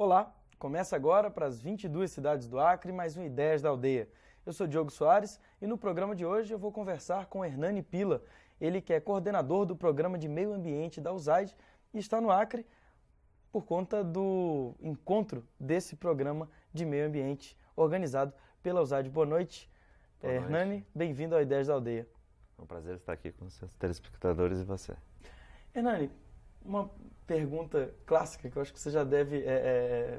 Olá, começa agora para as 22 cidades do Acre, mais um Ideias da Aldeia. Eu sou Diogo Soares e no programa de hoje eu vou conversar com Hernani Pila, ele que é coordenador do Programa de Meio Ambiente da USAID e está no Acre por conta do encontro desse Programa de Meio Ambiente organizado pela USAID. Boa noite, Boa noite. Hernani, bem-vindo ao Ideias da Aldeia. É um prazer estar aqui com os seus telespectadores e você. Hernani, uma pergunta clássica que eu acho que você já deve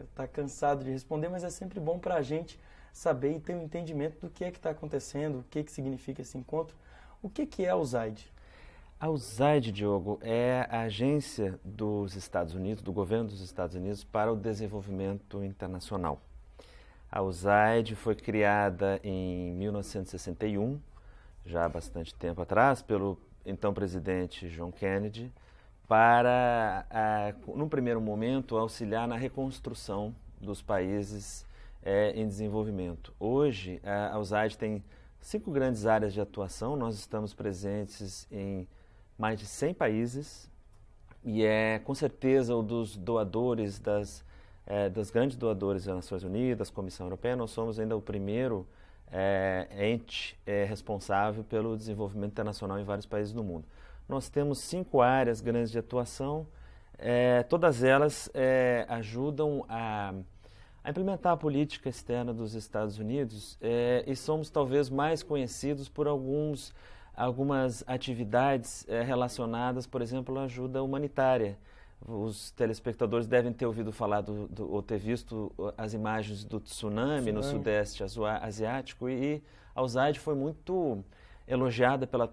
estar cansado de responder, mas é sempre bom para a gente saber e ter um entendimento do que é que está acontecendo, o que significa esse encontro. O que é a USAID? A USAID, Diogo, é a agência dos Estados Unidos, do governo dos Estados Unidos para o desenvolvimento internacional. A USAID foi criada em 1961, já há bastante tempo atrás, pelo então presidente John Kennedy, para, num primeiro momento, auxiliar na reconstrução dos países em desenvolvimento. Hoje, a USAID tem 5 grandes áreas de atuação. Nós estamos presentes em mais de 100 países e com certeza, o dos doadores, das grandes doadores das Nações Unidas, Comissão Europeia, nós somos ainda o primeiro ente responsável pelo desenvolvimento internacional em vários países do mundo. Nós temos 5 áreas grandes de atuação, todas elas ajudam a implementar a política externa dos Estados Unidos e somos talvez mais conhecidos por algumas atividades relacionadas, por exemplo, à ajuda humanitária. Os telespectadores devem ter ouvido falar ou ter visto as imagens do tsunami no Sudeste Asiático e a USAID foi muito elogiada pela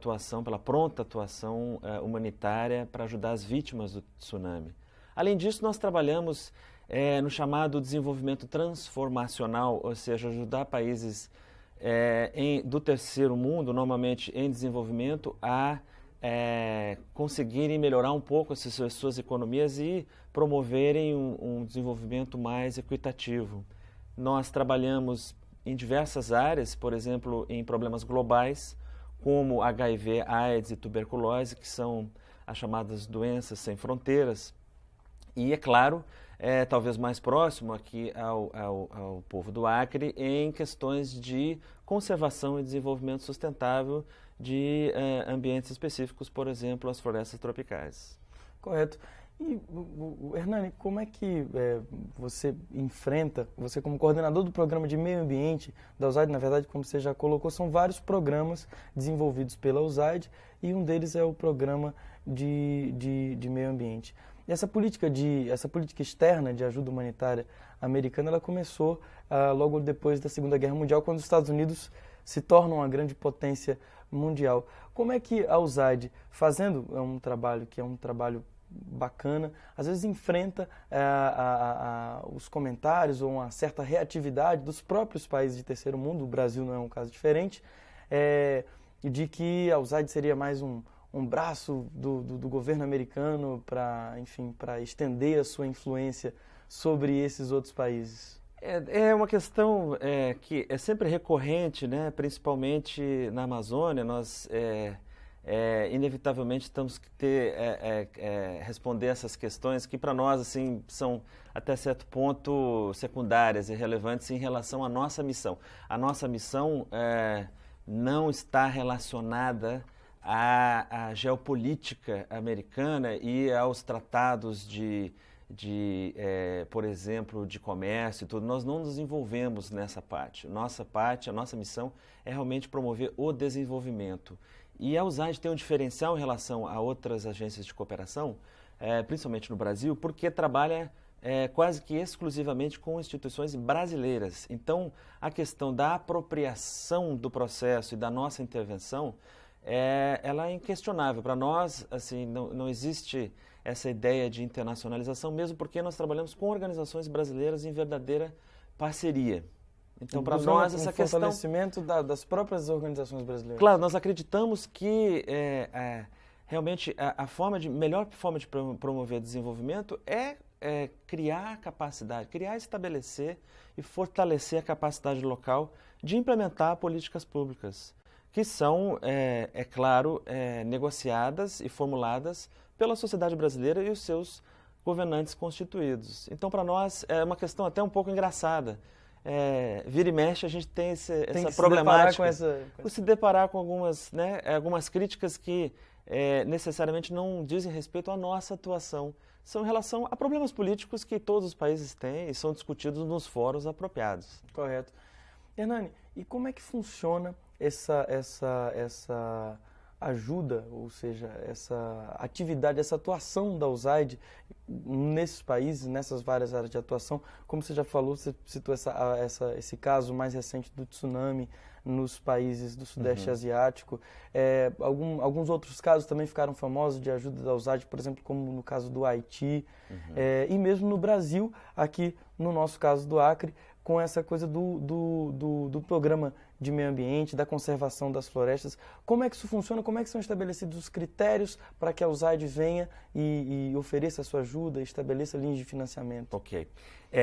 pronta atuação humanitária para ajudar as vítimas do tsunami. Além disso, nós trabalhamos no chamado desenvolvimento transformacional, ou seja, ajudar países do terceiro mundo, normalmente em desenvolvimento, a conseguirem melhorar um pouco as suas economias e promoverem um desenvolvimento mais equitativo. Nós trabalhamos em diversas áreas, por exemplo, em problemas globais, como HIV, AIDS e tuberculose, que são as chamadas doenças sem fronteiras. E, é claro, talvez mais próximo aqui ao povo do Acre, em questões de conservação e desenvolvimento sustentável de ambientes específicos, por exemplo, as florestas tropicais. Correto. E, Hernani, como é que você enfrenta, você como coordenador do Programa de Meio Ambiente da USAID, na verdade, como você já colocou, são vários programas desenvolvidos pela USAID e um deles é o Programa de Meio Ambiente. E essa política externa de ajuda humanitária americana, ela começou logo depois da Segunda Guerra Mundial, quando os Estados Unidos se tornam uma grande potência mundial. Como é que a USAID, fazendo um trabalho que é um trabalho bacana, às vezes enfrenta os comentários ou uma certa reatividade dos próprios países de terceiro mundo, o Brasil não é um caso diferente, de que a USAID seria mais um braço do governo americano para estender a sua influência sobre esses outros países? É uma questão que é sempre recorrente, né? Principalmente na Amazônia. Nós inevitavelmente temos que responder essas questões que para nós assim são até certo ponto secundárias e relevantes em relação à nossa missão. A nossa missão não está relacionada à geopolítica americana e aos tratados por exemplo, de comércio e tudo. Nós não nos envolvemos nessa parte. A nossa missão é realmente promover o desenvolvimento. E a USAID tem um diferencial em relação a outras agências de cooperação, principalmente no Brasil, porque trabalha quase que exclusivamente com instituições brasileiras. Então, a questão da apropriação do processo e da nossa intervenção, ela é inquestionável. Para nós, assim, não existe essa ideia de internacionalização, mesmo porque nós trabalhamos com organizações brasileiras em verdadeira parceria. Então, para nós, essa questão... fortalecimento das próprias organizações brasileiras. Claro, nós acreditamos que realmente melhor forma de promover desenvolvimento é criar capacidade, criar, estabelecer e fortalecer a capacidade local de implementar políticas públicas, que são, claro, negociadas e formuladas pela sociedade brasileira e os seus governantes constituídos. Então, para nós, é uma questão até um pouco engraçada. Vira e mexe, a gente tem essa problemática. Se deparar com algumas, né, algumas críticas que necessariamente não dizem respeito à nossa atuação. São em relação a problemas políticos que todos os países têm e são discutidos nos fóruns apropriados. Correto. Hernani, e como é que funciona essa ajuda, ou seja, essa atividade, essa atuação da USAID nesses países, nessas várias áreas de atuação? Como você já falou, você citou esse caso mais recente do tsunami nos países do Sudeste Asiático. Alguns outros casos também ficaram famosos de ajuda da USAID, por exemplo, como no caso do Haiti, e mesmo no Brasil, aqui no nosso caso do Acre, com essa coisa do programa de meio ambiente, da conservação das florestas. Como é que isso funciona? Como é que são estabelecidos os critérios para que a USAID venha e ofereça a sua ajuda, estabeleça linhas de financiamento? Ok.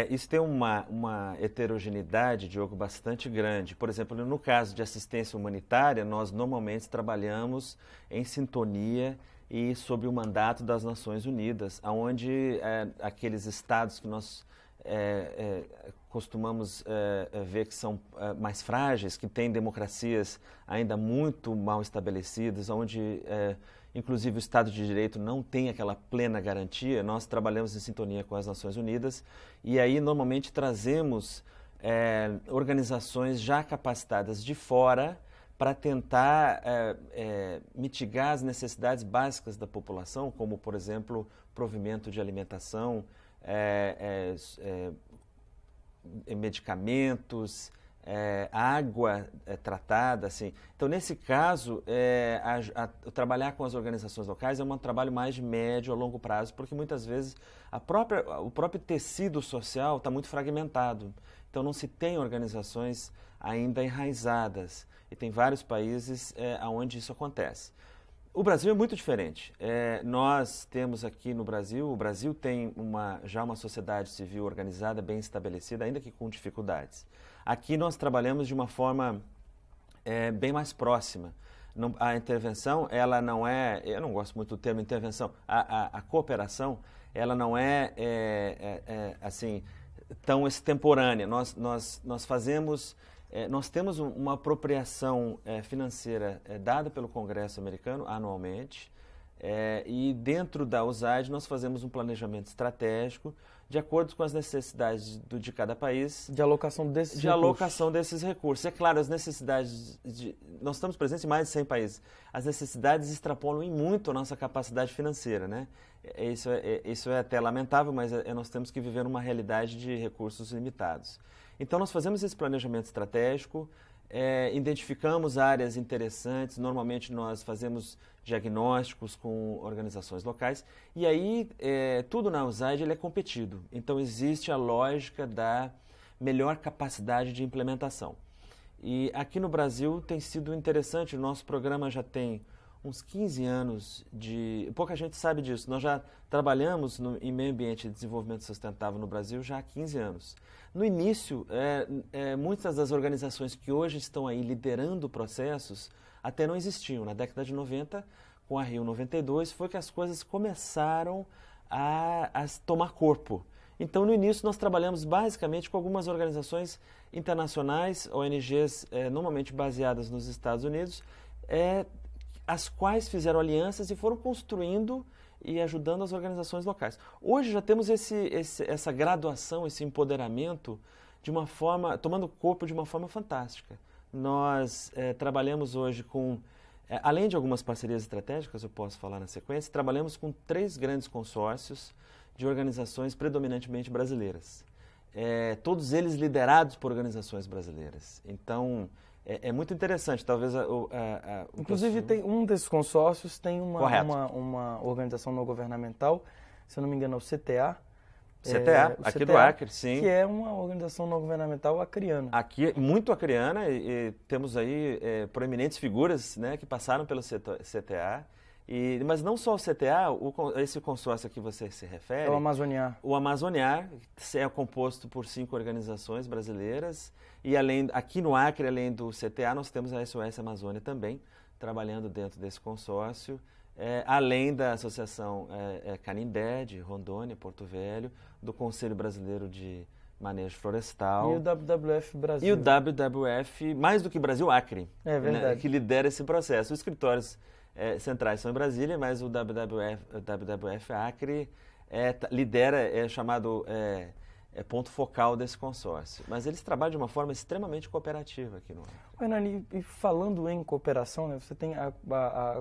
Isso tem uma heterogeneidade, Diogo, bastante grande. Por exemplo, no caso de assistência humanitária, nós normalmente trabalhamos em sintonia e sob o mandato das Nações Unidas, onde aqueles estados que nós costumamos ver que são mais frágeis, que têm democracias ainda muito mal estabelecidas, onde inclusive o Estado de Direito não tem aquela plena garantia, nós trabalhamos em sintonia com as Nações Unidas e aí normalmente trazemos organizações já capacitadas de fora para tentar mitigar as necessidades básicas da população, como, por exemplo, provimento de alimentação, medicamentos, água tratada, assim. Então, nesse caso, trabalhar com as organizações locais é um trabalho mais de médio a longo prazo, porque muitas vezes o próprio tecido social está muito fragmentado. Então, não se tem organizações ainda enraizadas. E tem vários países onde isso acontece. O Brasil é muito diferente. Nós temos aqui no Brasil, o Brasil tem já uma sociedade civil organizada, bem estabelecida, ainda que com dificuldades. Aqui nós trabalhamos de uma forma bem mais próxima. A intervenção, ela não é, eu não gosto muito do termo intervenção, a cooperação, ela não é assim, tão extemporânea. Nós fazemos... nós temos uma apropriação financeira dada pelo Congresso americano anualmente e dentro da USAID nós fazemos um planejamento estratégico de acordo com as necessidades de cada país. De alocação desses recursos. É claro, as necessidades... nós estamos presentes em mais de 100 países. As necessidades extrapolam em muito a nossa capacidade financeira, né? Isso é até lamentável, mas nós temos que viver numa realidade de recursos limitados. Então, nós fazemos esse planejamento estratégico, identificamos áreas interessantes, normalmente nós fazemos diagnósticos com organizações locais, e aí tudo na USAID ele é competido. Então, existe a lógica da melhor capacidade de implementação. E aqui no Brasil tem sido interessante, o nosso programa já tem uns 15 anos pouca gente sabe disso, nós já trabalhamos em meio ambiente e desenvolvimento sustentável no Brasil já há 15 anos. No início, muitas das organizações que hoje estão aí liderando processos até não existiam. Na década de 90, com a Rio 92, foi que as coisas começaram a tomar corpo. Então, no início, nós trabalhamos basicamente com algumas organizações internacionais, ONGs normalmente baseadas nos Estados Unidos, as quais fizeram alianças e foram construindo e ajudando as organizações locais. Hoje já temos essa graduação, esse empoderamento de uma forma, tomando corpo de uma forma fantástica. Nós trabalhamos hoje com, além de algumas parcerias estratégicas, eu posso falar na sequência, trabalhamos com 3 grandes consórcios de organizações predominantemente brasileiras. Todos eles liderados por organizações brasileiras. Então, é muito interessante, talvez... Inclusive, um desses consórcios tem uma organização não governamental, se eu não me engano é o CTA. Aqui do Acre, sim. Que é uma organização não governamental acriana. Aqui, muito acriana, e temos aí proeminentes figuras, né, que passaram pelo CTA. Mas não só o CTA, esse consórcio a que você se refere... É o Amazoniar. O Amazoniar é composto por 5 organizações brasileiras e aqui no Acre, além do CTA, nós temos a SOS Amazônia também, trabalhando dentro desse consórcio. além da Associação Canindé, de Rondônia, Porto Velho, do Conselho Brasileiro de Manejo Florestal. E o WWF Brasil. E o WWF, mais do que Brasil, Acre, é verdade, né, que lidera esse processo. Os escritórios centrais são em Brasília, mas o WWF Acre lidera, é chamado ponto focal desse consórcio. Mas eles trabalham de uma forma extremamente cooperativa aqui no Acre. Hernani, e falando em cooperação, né, você tem a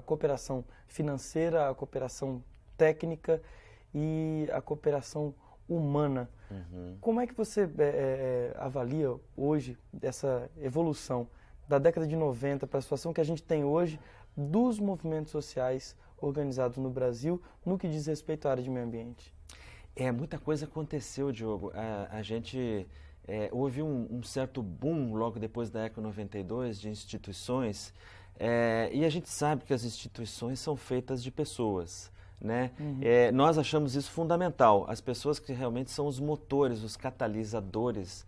cooperação financeira, a cooperação técnica e a cooperação humana. Uhum. Como é que você avalia hoje essa evolução da década de 90 para a situação que a gente tem hoje dos movimentos sociais organizados no Brasil no que diz respeito à área de meio ambiente? Muita coisa aconteceu, Diogo. Houve um certo boom logo depois da Eco 92 de instituições, e a gente sabe que as instituições são feitas de pessoas, né? Uhum. Nós achamos isso fundamental, as pessoas que realmente são os motores, os catalisadores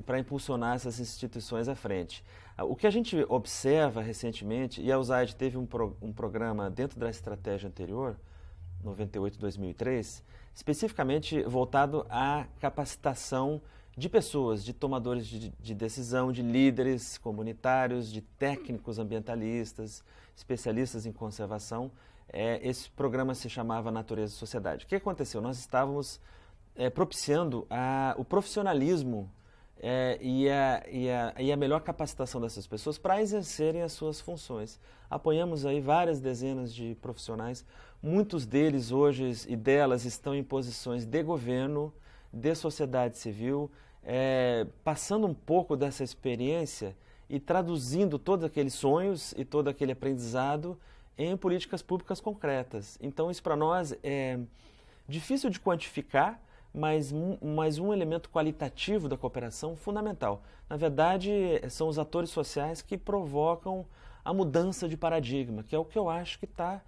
para impulsionar essas instituições à frente. O que a gente observa recentemente, e a USAID teve um programa dentro da estratégia anterior, 98-2003, especificamente voltado à capacitação de pessoas, de tomadores de decisão, de líderes comunitários, de técnicos ambientalistas, especialistas em conservação. Esse programa se chamava Natureza e Sociedade. O que aconteceu? Nós estávamos propiciando o profissionalismo e a melhor capacitação dessas pessoas para exercerem as suas funções. Apoiamos aí várias dezenas de profissionais, muitos deles hoje e delas estão em posições de governo, de sociedade civil, passando um pouco dessa experiência e traduzindo todos aqueles sonhos e todo aquele aprendizado em políticas públicas concretas. Então isso para nós é difícil de quantificar, mas um elemento qualitativo da cooperação fundamental. Na verdade, são os atores sociais que provocam a mudança de paradigma, que é o que eu acho que está,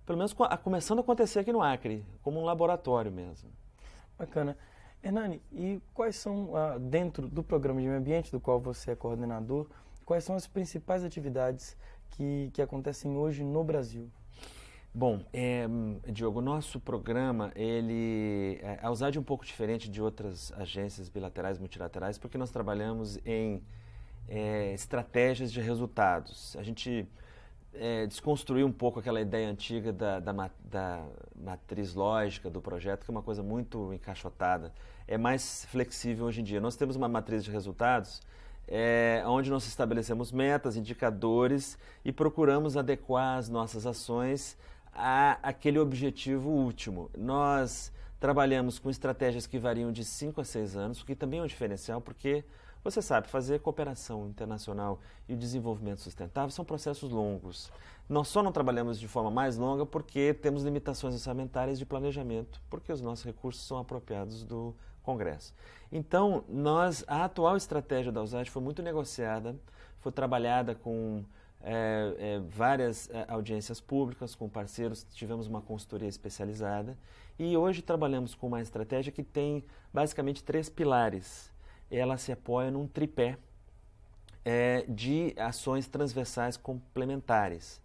pelo menos, começando a acontecer aqui no Acre, como um laboratório mesmo. Bacana. Hernani, e quais são, dentro do programa de meio ambiente, do qual você é coordenador, quais são as principais atividades que acontecem hoje no Brasil? Bom, Diogo, o nosso programa, a USAID é um pouco diferente de outras agências bilaterais, multilaterais, porque nós trabalhamos em estratégias de resultados. A gente desconstruiu um pouco aquela ideia antiga da matriz lógica do projeto, que é uma coisa muito encaixotada. É mais flexível hoje em dia. Nós temos uma matriz de resultados onde nós estabelecemos metas, indicadores e procuramos adequar as nossas ações àquele objetivo último. Nós trabalhamos com estratégias que variam de 5 a 6 anos, o que também é um diferencial, porque você sabe, fazer cooperação internacional e o desenvolvimento sustentável são processos longos. Nós só não trabalhamos de forma mais longa porque temos limitações orçamentárias de planejamento, porque os nossos recursos são apropriados do Congresso. Então, a atual estratégia da USAID foi muito negociada, foi trabalhada com várias audiências públicas, com parceiros, tivemos uma consultoria especializada e hoje trabalhamos com uma estratégia que tem basicamente 3 pilares. Ela se apoia num tripé de ações transversais complementares.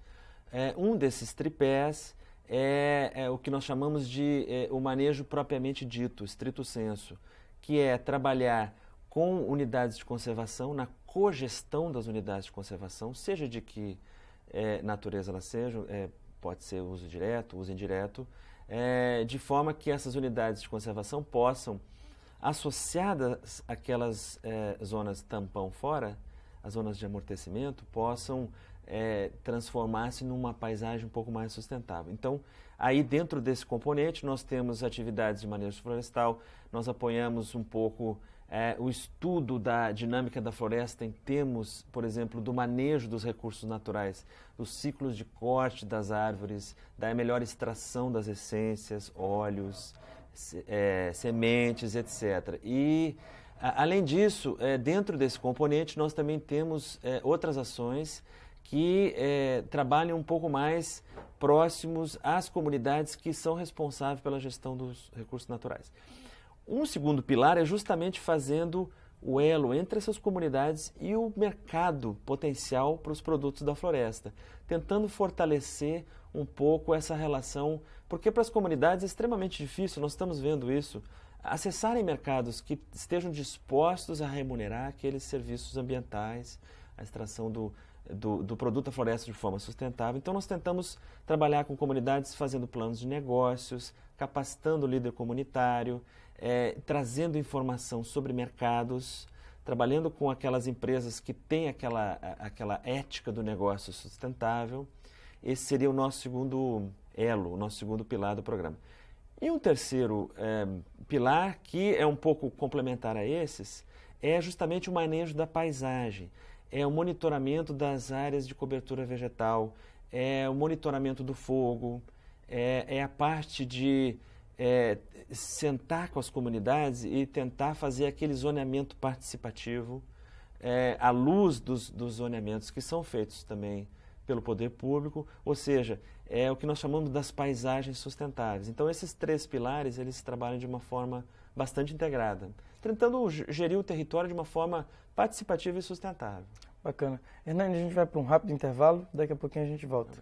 Um desses tripés é o que nós chamamos de o manejo propriamente dito, estrito sensu, que é trabalhar com unidades de conservação, na cogestão das unidades de conservação, seja de que natureza elas sejam, pode ser uso direto, uso indireto, de forma que essas unidades de conservação possam, associadas àquelas zonas tampão fora, as zonas de amortecimento, possam transformar-se numa paisagem um pouco mais sustentável. Então, aí dentro desse componente, nós temos atividades de manejo florestal, nós apoiamos um pouco o estudo da dinâmica da floresta em termos, por exemplo, do manejo dos recursos naturais, dos ciclos de corte das árvores, da melhor extração das essências, óleos, sementes, etc. E, além disso, dentro desse componente, nós também temos outras ações que trabalham um pouco mais próximos às comunidades que são responsáveis pela gestão dos recursos naturais. Um segundo pilar é justamente fazendo o elo entre essas comunidades e o mercado potencial para os produtos da floresta, tentando fortalecer um pouco essa relação, porque para as comunidades é extremamente difícil, nós estamos vendo isso, acessarem mercados que estejam dispostos a remunerar aqueles serviços ambientais, a extração do produto da floresta de forma sustentável. Então nós tentamos trabalhar com comunidades fazendo planos de negócios, capacitando o líder comunitário, trazendo informação sobre mercados, trabalhando com aquelas empresas que têm aquela ética do negócio sustentável. Esse seria o nosso segundo elo, o nosso segundo pilar do programa. E um terceiro pilar, que é um pouco complementar a esses, é justamente o manejo da paisagem, é o monitoramento das áreas de cobertura vegetal, é o monitoramento do fogo, é a parte de sentar com as comunidades e tentar fazer aquele zoneamento participativo, à luz dos zoneamentos que são feitos também pelo poder público, ou seja, é o que nós chamamos das paisagens sustentáveis. Então, esses três pilares, eles trabalham de uma forma bastante integrada, tentando gerir o território de uma forma participativa e sustentável. Bacana. Hernani, a gente vai para um rápido intervalo, daqui a pouquinho a gente volta.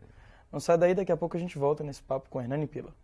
Não sai daí, daqui a pouco a gente volta nesse papo com Hernani Pila.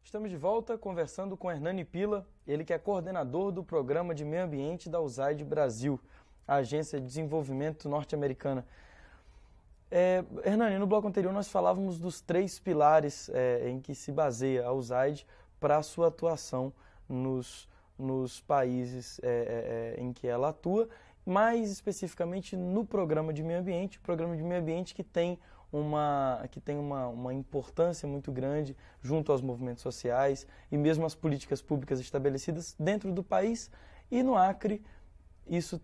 Estamos de volta conversando com Hernani Pila, ele que é coordenador do Programa de Meio Ambiente da USAID Brasil, a Agência de Desenvolvimento Norte-Americana. Hernani, no bloco anterior nós falávamos dos três pilares em que se baseia a USAID para a sua atuação nos países em que ela atua, mais especificamente no Programa de Meio Ambiente, o Programa de Meio Ambiente que tem uma importância muito grande junto aos movimentos sociais e mesmo às políticas públicas estabelecidas dentro do país. E no Acre isso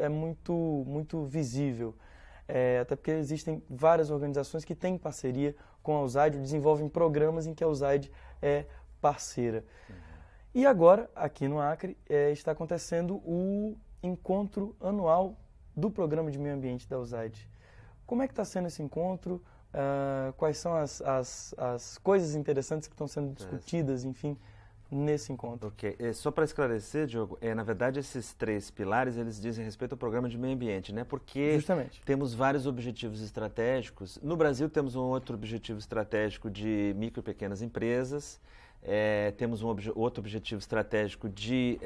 é muito visível, até porque existem várias organizações que têm parceria com a USAID, desenvolvem programas em que a USAID é parceira. E agora, aqui no Acre, está acontecendo o encontro anual do Programa de Meio Ambiente da USAID. Como é que está sendo esse encontro? Quais são as coisas interessantes que estão sendo discutidas, enfim, nesse encontro? Ok. Só para esclarecer, Diogo, na verdade esses três pilares, eles dizem respeito ao Programa de Meio Ambiente, né? Porque justamente temos vários objetivos estratégicos. No Brasil temos um outro objetivo estratégico de micro e pequenas empresas, temos outro objetivo estratégico de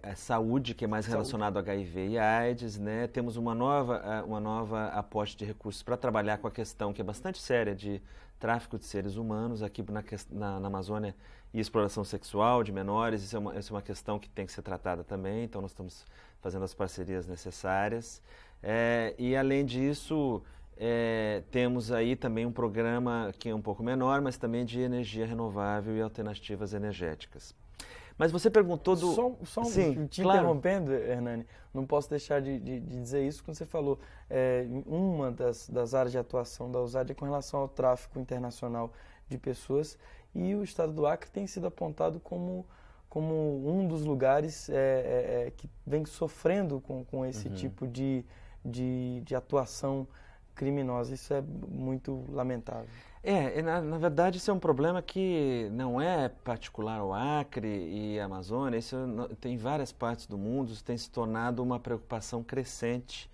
a saúde, que é mais relacionado a HIV e AIDS, né? Temos uma nova aposta de recursos para trabalhar com a questão que é bastante séria de tráfico de seres humanos aqui na Amazônia e exploração sexual de menores. Isso é uma questão que tem que ser tratada também, então nós estamos fazendo as parcerias necessárias. E além disso, temos aí também um programa que é um pouco menor, mas também de energia renovável e alternativas energéticas. Mas você perguntou do... Sim, claro. Interrompendo, Hernani, não posso deixar de dizer isso quando você falou. Uma das áreas de atuação da USAID é com relação ao tráfico internacional de pessoas, e o estado do Acre tem sido apontado como um dos lugares que vem sofrendo com esse tipo de atuação criminosa. Isso é muito lamentável. Na verdade, isso é um problema que não é particular ao Acre e à Amazônia. Isso tem em várias partes do mundo, isso tem se tornado uma preocupação crescente.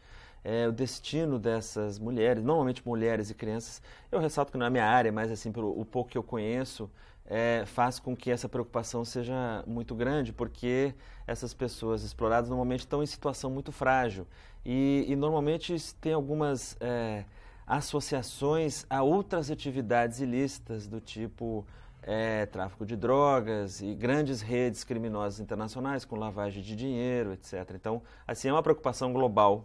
O destino dessas mulheres, normalmente mulheres e crianças, eu ressalto que não é a minha área, mas assim, o pouco que eu conheço, faz com que essa preocupação seja muito grande, porque essas pessoas exploradas normalmente estão em situação muito frágil e normalmente tem algumas associações a outras atividades ilícitas do tipo tráfico de drogas e grandes redes criminosas internacionais com lavagem de dinheiro, etc. Então, assim, é uma preocupação global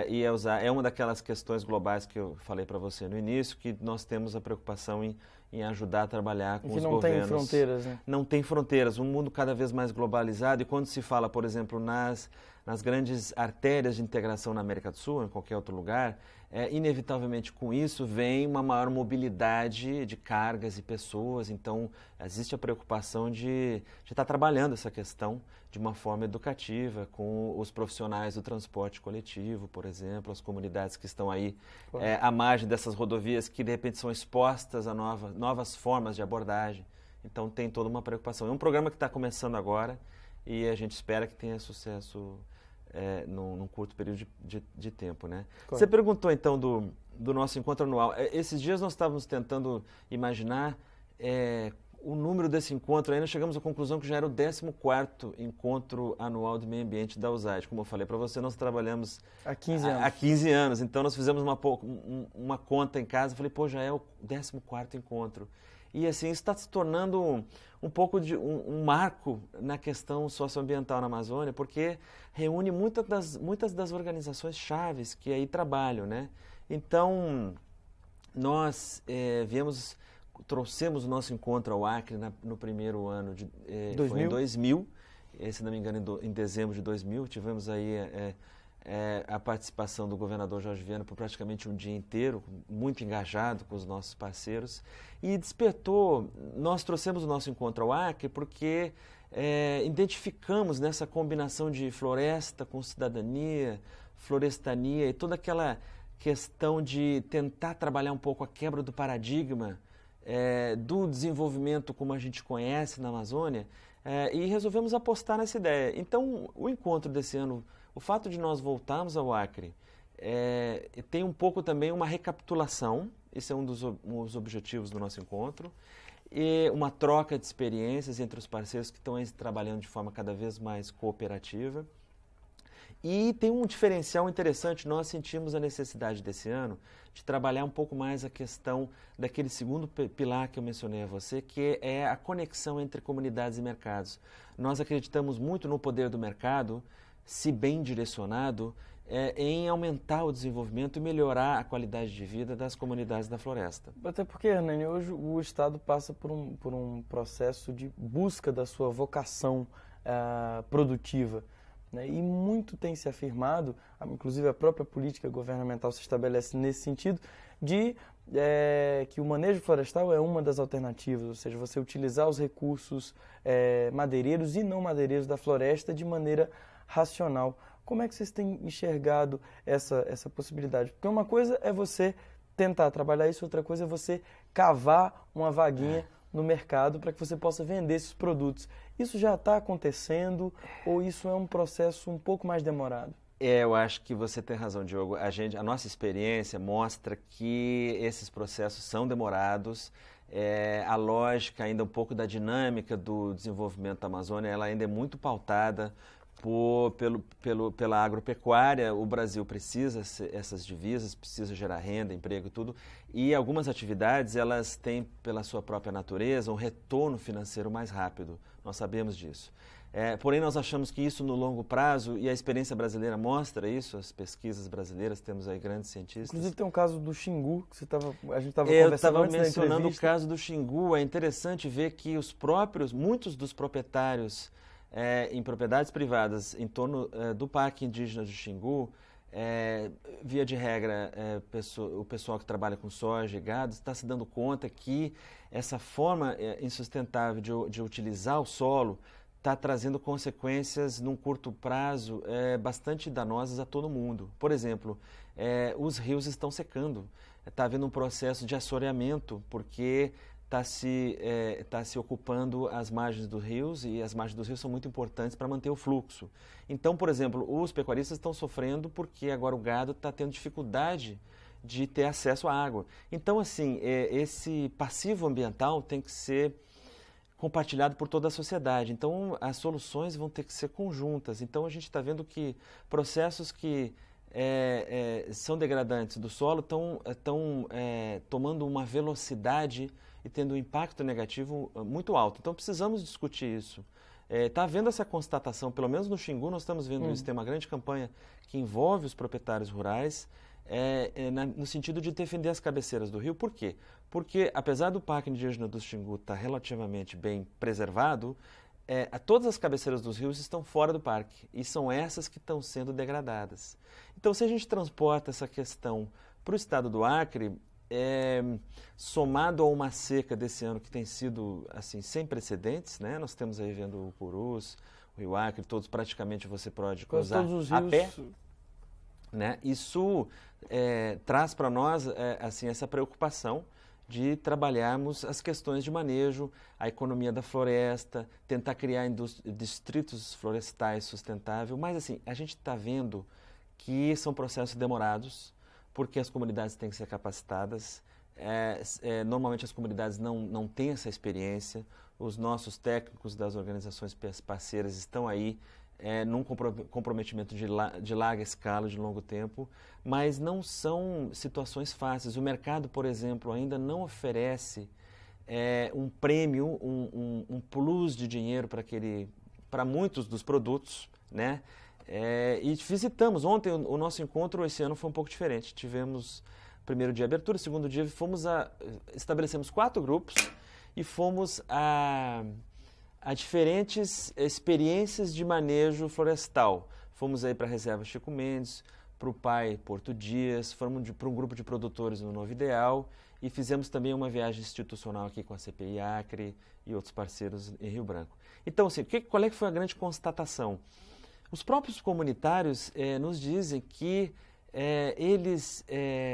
e é uma daquelas questões globais que eu falei para você no início, que nós temos a preocupação em em ajudar a trabalhar com os não governos. Tem fronteiras, né? Não tem fronteiras, um mundo cada vez mais globalizado, e quando se fala, por exemplo, nas grandes artérias de integração na América do Sul, ou em qualquer outro lugar, inevitavelmente com isso vem uma maior mobilidade de cargas e pessoas, então existe a preocupação de estar trabalhando essa questão de uma forma educativa com os profissionais do transporte coletivo, por exemplo, as comunidades que estão aí à margem dessas rodovias que de repente são expostas a novas formas de abordagem, então tem toda uma preocupação. É um programa que está começando agora e a gente espera que tenha sucesso num curto período de tempo, né? Claro. Você perguntou, então, do nosso encontro anual. Esses dias nós estávamos tentando imaginar o número desse encontro. Aí nós chegamos à conclusão que já era o 14º encontro anual de meio ambiente da USAID. Como eu falei para você, nós trabalhamos há 15 anos. Há 15 anos. Então, nós fizemos uma conta em casa. Eu falei, já é o 14º encontro. E assim, isso está se tornando um pouco de um marco na questão socioambiental na Amazônia, porque reúne muitas das organizações chaves que aí trabalham, né? Então, nós trouxemos o nosso encontro ao Acre no primeiro ano, foi em 2000, se não me engano em dezembro de 2000, tivemos aí a participação do governador Jorge Viana por praticamente um dia inteiro, muito engajado com os nossos parceiros, e nós trouxemos o nosso encontro ao Acre porque identificamos nessa combinação de floresta com cidadania, florestania e toda aquela questão de tentar trabalhar um pouco a quebra do paradigma do desenvolvimento como a gente conhece na Amazônia, e resolvemos apostar nessa ideia. Então, o encontro desse ano, o fato de nós voltarmos ao Acre, tem um pouco também uma recapitulação, esse é um dos objetivos do nosso encontro, e uma troca de experiências entre os parceiros que estão trabalhando de forma cada vez mais cooperativa. E tem um diferencial interessante, nós sentimos a necessidade desse ano de trabalhar um pouco mais a questão daquele segundo pilar que eu mencionei a você, que é a conexão entre comunidades e mercados. Nós acreditamos muito no poder do mercado, se bem direcionado, em aumentar o desenvolvimento e melhorar a qualidade de vida das comunidades da floresta. Até porque, Hernani, hoje o Estado passa por um processo de busca da sua vocação produtiva. Né? E muito tem se afirmado, inclusive a própria política governamental se estabelece nesse sentido, de que o manejo florestal é uma das alternativas, ou seja, você utilizar os recursos madeireiros e não madeireiros da floresta de maneira racional. Como é que vocês têm enxergado essa possibilidade? Porque uma coisa é você tentar trabalhar isso, outra coisa é você cavar uma vaguinha no mercado para que você possa vender esses produtos. Isso já está acontecendo ou isso é um processo um pouco mais demorado? Eu acho que você tem razão, Diogo. A nossa experiência mostra que esses processos são demorados. A lógica, ainda um pouco da dinâmica do desenvolvimento da Amazônia, ela ainda é muito pautada pela agropecuária. O Brasil precisa essas divisas, precisa gerar renda, emprego e tudo. E algumas atividades, elas têm, pela sua própria natureza, um retorno financeiro mais rápido. Nós sabemos disso. Porém, nós achamos que isso no longo prazo, e a experiência brasileira mostra isso, as pesquisas brasileiras, temos aí grandes cientistas. Inclusive tem um caso do Xingu, que a gente estava conversando Eu antes estava da mencionando entrevista. o caso do Xingu. É interessante ver que muitos dos proprietários em propriedades privadas em torno do Parque Indígena do Xingu, via de regra, o pessoal que trabalha com soja e gado está se dando conta que essa forma insustentável de utilizar o solo está trazendo consequências num curto prazo bastante danosas a todo mundo. Por exemplo, os rios estão secando, está havendo um processo de assoreamento, porque está se ocupando as margens dos rios, e as margens dos rios são muito importantes para manter o fluxo. Então, por exemplo, os pecuaristas estão sofrendo porque agora o gado está tendo dificuldade de ter acesso à água. Então, assim, esse passivo ambiental tem que ser compartilhado por toda a sociedade. Então, as soluções vão ter que ser conjuntas. Então, a gente está vendo que processos que são degradantes do solo estão tomando uma velocidade e tendo um impacto negativo muito alto. Então, precisamos discutir isso. Está havendo essa constatação, pelo menos no Xingu nós estamos vendo isso. Tem uma grande campanha que envolve os proprietários rurais, no sentido de defender as cabeceiras do rio. Por quê? Porque, apesar do Parque Indígena do Xingu estar relativamente bem preservado, todas as cabeceiras dos rios estão fora do parque e são essas que estão sendo degradadas. Então, se a gente transporta essa questão para o estado do Acre, somado a uma seca desse ano que tem sido assim sem precedentes, né? Nós temos aí vendo o Purus, o Rio Acre, todos praticamente você pode cruzar a pé, né? Isso traz para nós assim essa preocupação de trabalharmos as questões de manejo, a economia da floresta, tentar criar distritos florestais sustentáveis, mas assim, a gente está vendo que são processos demorados, porque as comunidades têm que ser capacitadas, normalmente as comunidades não têm essa experiência, os nossos técnicos das organizações parceiras estão aí num comprometimento de larga escala, de longo tempo, mas não são situações fáceis. O mercado, por exemplo, ainda não oferece um prêmio, um plus de dinheiro para muitos dos produtos, né? E visitamos. Ontem o nosso encontro esse ano foi um pouco diferente. Tivemos primeiro dia de abertura, segundo dia estabelecemos 4 grupos e fomos a diferentes experiências de manejo florestal. Fomos aí para a Reserva Chico Mendes, para o PAI Porto Dias, fomos para um grupo de produtores no Novo Ideal e fizemos também uma viagem institucional aqui com a CPI Acre e outros parceiros em Rio Branco. Então, assim, qual é que foi a grande constatação? Os próprios comunitários nos dizem que eles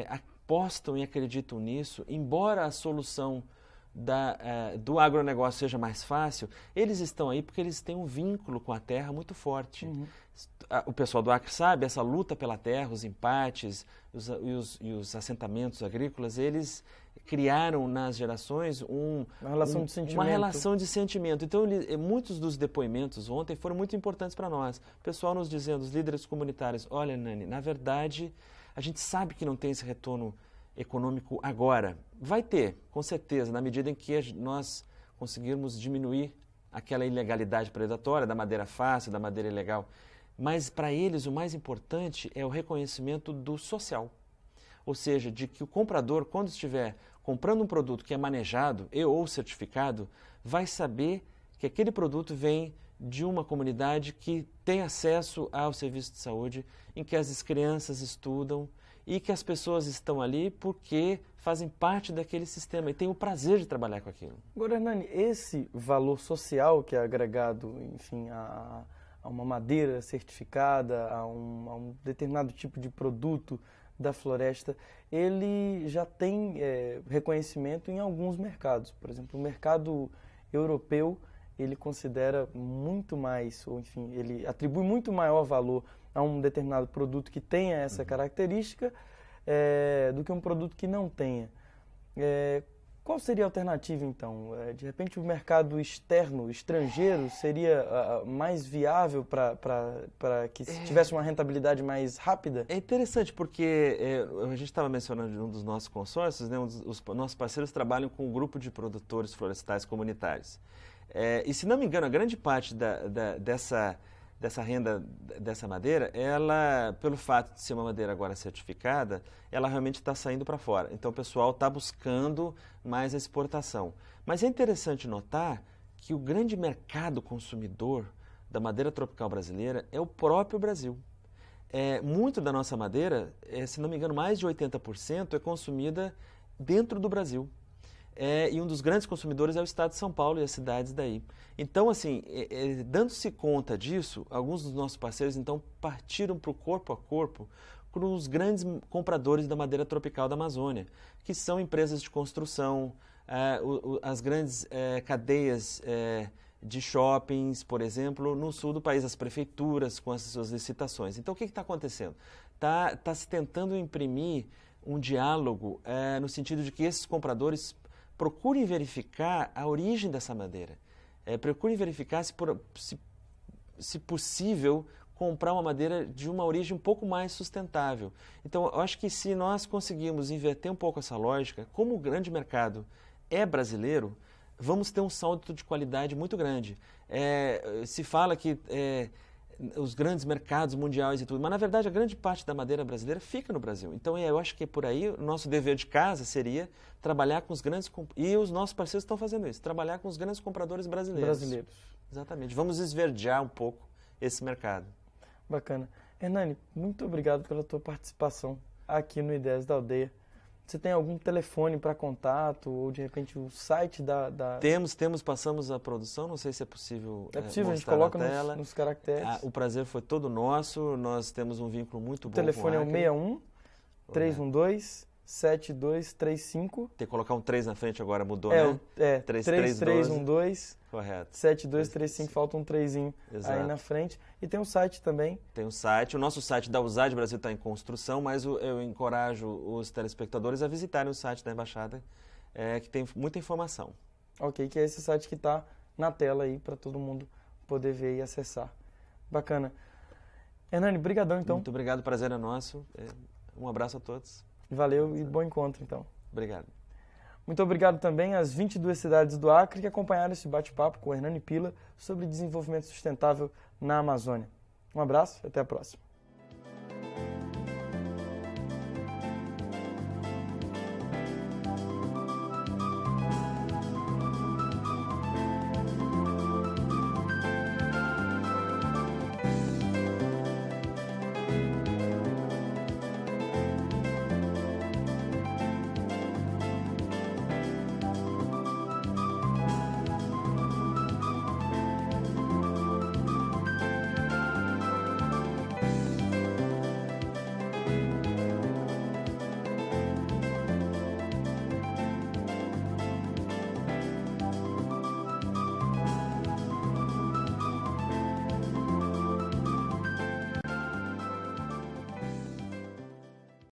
apostam e acreditam nisso, embora a solução do agronegócio seja mais fácil, eles estão aí porque eles têm um vínculo com a terra muito forte. Uhum. O pessoal do Acre sabe, essa luta pela terra, os empates e os assentamentos agrícolas, eles criaram nas gerações uma relação de sentimento. Então, muitos dos depoimentos ontem foram muito importantes para nós. O pessoal nos dizendo, os líderes comunitários, olha, Nani, na verdade, a gente sabe que não tem esse retorno econômico agora. Vai ter, com certeza, na medida em que nós conseguirmos diminuir aquela ilegalidade predatória da madeira fácil, da madeira ilegal. Mas, para eles, o mais importante é o reconhecimento do social. Ou seja, de que o comprador, quando estiver comprando um produto que é manejado ou certificado, vai saber que aquele produto vem de uma comunidade que tem acesso ao serviço de saúde, em que as crianças estudam e que as pessoas estão ali porque fazem parte daquele sistema e têm o prazer de trabalhar com aquilo. Agora, Hernani, esse valor social que é agregado, enfim, a uma madeira certificada, a um determinado tipo de produto da floresta, ele já tem reconhecimento em alguns mercados. Por exemplo, o mercado europeu, ele considera muito mais, ou enfim, ele atribui muito maior valor a um determinado produto que tenha essa característica do que um produto que não tenha. Qual seria a alternativa, então? De repente, o mercado externo, estrangeiro, seria mais viável para que tivesse uma rentabilidade mais rápida? É interessante, porque a gente estava mencionando um dos nossos consórcios, né? Os nossos parceiros trabalham com um grupo de produtores florestais comunitários. E, se não me engano, a grande parte dessa renda, dessa madeira, ela, pelo fato de ser uma madeira agora certificada, ela realmente está saindo para fora. Então, o pessoal está buscando mais a exportação. Mas é interessante notar que o grande mercado consumidor da madeira tropical brasileira é o próprio Brasil. Muito da nossa madeira, se não me engano, mais de 80% é consumida dentro do Brasil. E um dos grandes consumidores é o estado de São Paulo e as cidades daí. Então, assim, dando-se conta disso, alguns dos nossos parceiros, então, partiram para o corpo a corpo com os grandes compradores da madeira tropical da Amazônia, que são empresas de construção, as grandes cadeias de shoppings, por exemplo, no sul do país, as prefeituras com as suas licitações. Então, o que está acontecendo? Está se tentando imprimir um diálogo no sentido de que esses compradores procurem verificar a origem dessa madeira. Procurem verificar se possível comprar uma madeira de uma origem um pouco mais sustentável. Então, eu acho que se nós conseguirmos inverter um pouco essa lógica, como o grande mercado é brasileiro, vamos ter um salto de qualidade muito grande. Se fala que os grandes mercados mundiais e tudo, mas na verdade a grande parte da madeira brasileira fica no Brasil. Então eu acho que por aí o nosso dever de casa seria trabalhar com os grandes, e os nossos parceiros estão fazendo isso, trabalhar com os grandes compradores brasileiros. Exatamente. Vamos esverdear um pouco esse mercado. Bacana. Hernani, muito obrigado pela tua participação aqui no Ideias da Aldeia. Você tem algum telefone para contato ou, de repente, o site da... Passamos a produção, não sei se é possível a gente coloca na tela. Nos caracteres. O prazer foi todo nosso, nós temos um vínculo muito bom com o telefone é o 61 312 7235. Tem que colocar um 3 na frente agora, mudou, né? 3312. Correto. 7235, falta um 3zinho aí na frente. E tem um site também. Tem um site. O nosso site da USAID Brasil está em construção, mas eu encorajo os telespectadores a visitarem o site da Embaixada, que tem muita informação. Ok, que é esse site que está na tela aí para todo mundo poder ver e acessar. Bacana. Hernani, brigadão então. Muito obrigado, o prazer é nosso. Um abraço a todos. Valeu e bom encontro então. Obrigado. Muito obrigado também às 22 cidades do Acre que acompanharam esse bate-papo com o Hernani Pila sobre desenvolvimento sustentável na Amazônia. Um abraço e até a próxima.